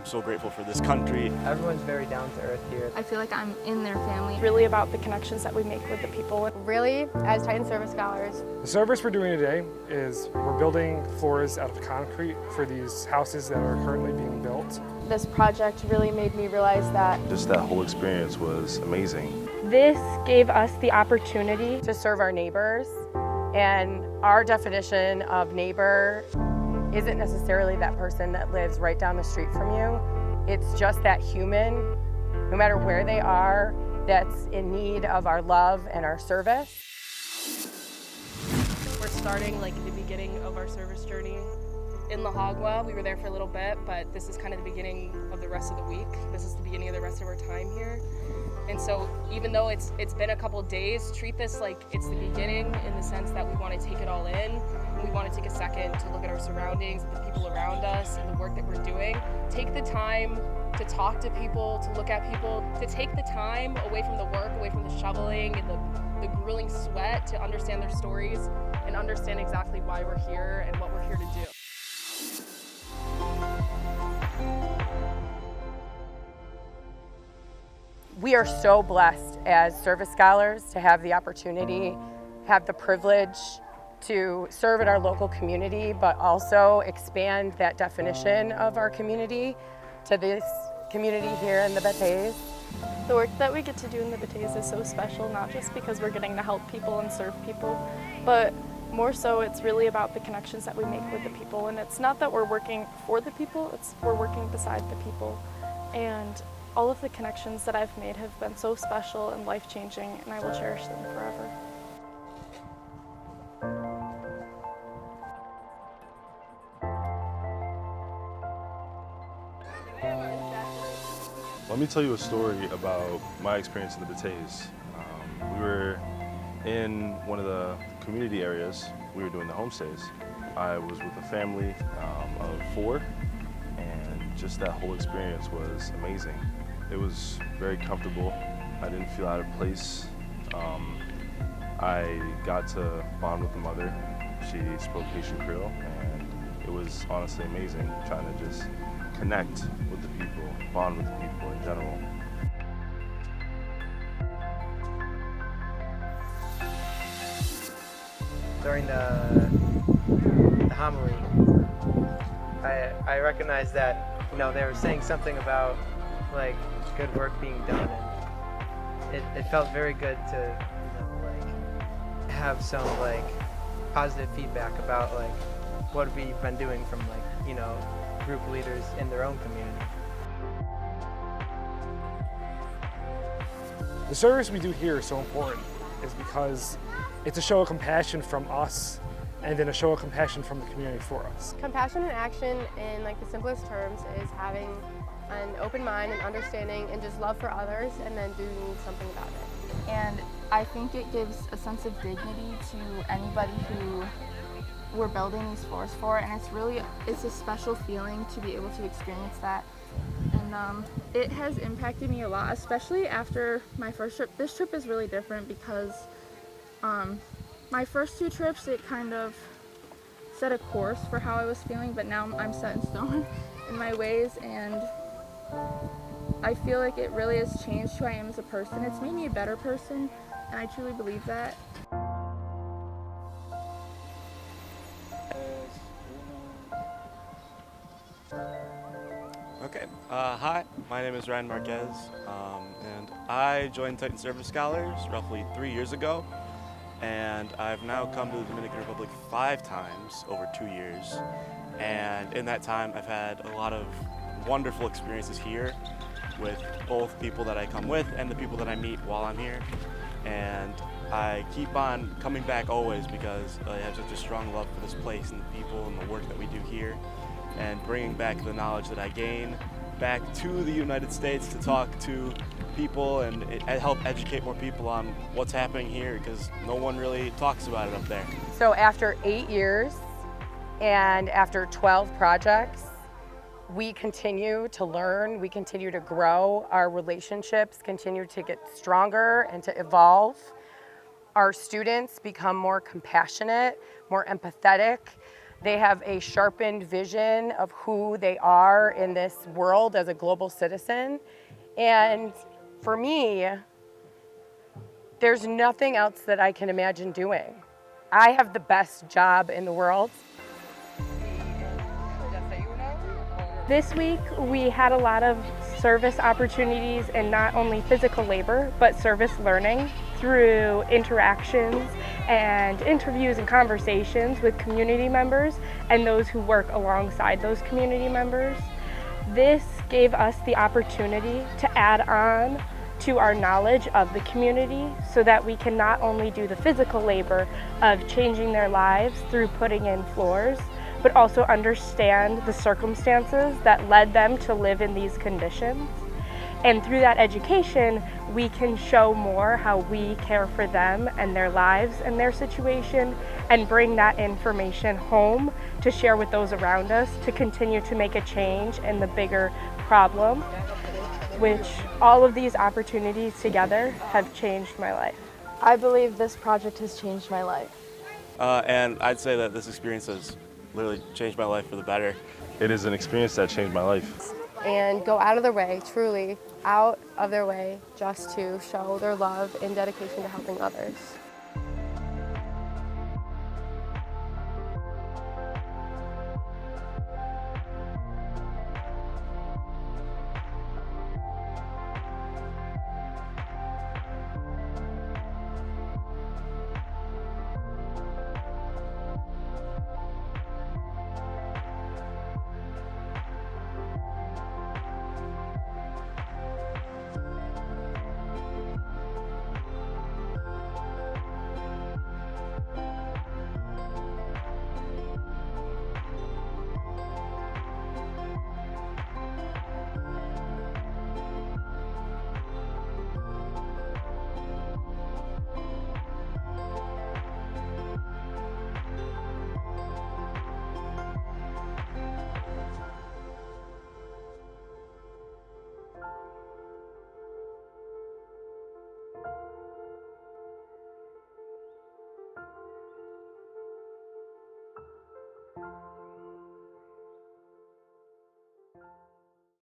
I'm so grateful for this country. Everyone's very down to earth here. I feel like I'm in their family. Really about the connections that we make with the people. Really, as Titan Service Scholars. The service we're doing today is we're building floors out of concrete for these houses that are currently being built. This project really made me realize that Just that whole experience was amazing. this gave us the opportunity To serve our neighbors, and our definition of neighbor isn't necessarily that person that lives right down the street from you. It's just that human, no matter where they are, that's in need of our love and our service. We're starting like the beginning of our service journey in La Hagua. We were there for a little bit, but this is kind of the beginning of the rest of the week. This is the beginning of the rest of our time here. And so even though it's been a couple days, treat this like it's the beginning in the sense that we want to take it all in. We want to take a second to look at our surroundings, the people around us, and the work that we're doing. Take the time to talk to people, to look at people, to take the time away from the work, away from the shoveling and the grueling sweat, to understand their stories and understand exactly why we're here and what we're here to do. We are so blessed as service scholars to have the opportunity, have the privilege to serve in our local community, but also expand that definition of our community to this community here in the Bateyes. the work that we get to do in the Bateyes is so special, not just because we're getting to help people and serve people, but more so it's really about the connections that we make with the people. And it's not that we're working for the people, it's we're working beside the people. And all of the connections that I've made have been so special and life-changing, and I will cherish them forever. Let me tell you a story about my experience in the Bateyes. We were in one of the community areas. We were doing the homestays. I was with a family of 4, and just that whole experience was amazing. It was very comfortable. I didn't feel out of place. I got to bond with the mother. She spoke Haitian Creole, and it was honestly amazing trying to just connect with the people, bond with the people in general. During the homily, I recognized that, they were saying something about like good work being done, and it felt very good to have some positive feedback about what we've been doing from group leaders in their own community. The service we do here is so important is because it's a show of compassion from us and then a show of compassion from the community for us. Compassion in action, in the simplest terms, is having an open mind and understanding and just love for others, and then doing something about it. And I think it gives a sense of dignity to anybody who we're building these floors for, and it's a special feeling to be able to experience that. And it has impacted me a lot, especially after my first trip. This trip is really different because my first 2 trips, it kind of set a course for how I was feeling, but now I'm set in stone in my ways, and I feel like it really has changed who I am as a person. It's made me a better person, and I truly believe that. Okay, hi, my name is Ryan Marquez, and I joined Titan Service Scholars roughly 3 years ago, and I've now come to the Dominican Republic 5 times over 2 years, and in that time I've had a lot of wonderful experiences here with both people that I come with and the people that I meet while I'm here, and I keep on coming back always because I have such a strong love for this place and the people and the work that we do here, and bringing back the knowledge that I gain back to the United States to talk to people and help educate more people on what's happening here, because no one really talks about it up there. So after 8 years and after 12 projects, we continue to learn, we continue to grow, our relationships continue to get stronger and to evolve. Our students become more compassionate, more empathetic, They have a sharpened vision of who they are in this world as a global citizen. And for me, there's nothing else that I can imagine doing. I have the best job in the world. This week we had a lot of service opportunities in not only physical labor, but service learning through interactions and interviews and conversations with community members and those who work alongside those community members. This gave us the opportunity to add on to our knowledge of the community so that we can not only do the physical labor of changing their lives through putting in floors, but also understand the circumstances that led them to live in these conditions. And through that education, we can show more how we care for them and their lives and their situation, and bring that information home to share with those around us to continue to make a change in the bigger problem, which all of these opportunities together have changed my life. I believe this project has changed my life. And I'd say that this experience has literally changed my life for the better. It is an experience that changed my life. And go out of their way, truly out of their way, just to show their love and dedication to helping others.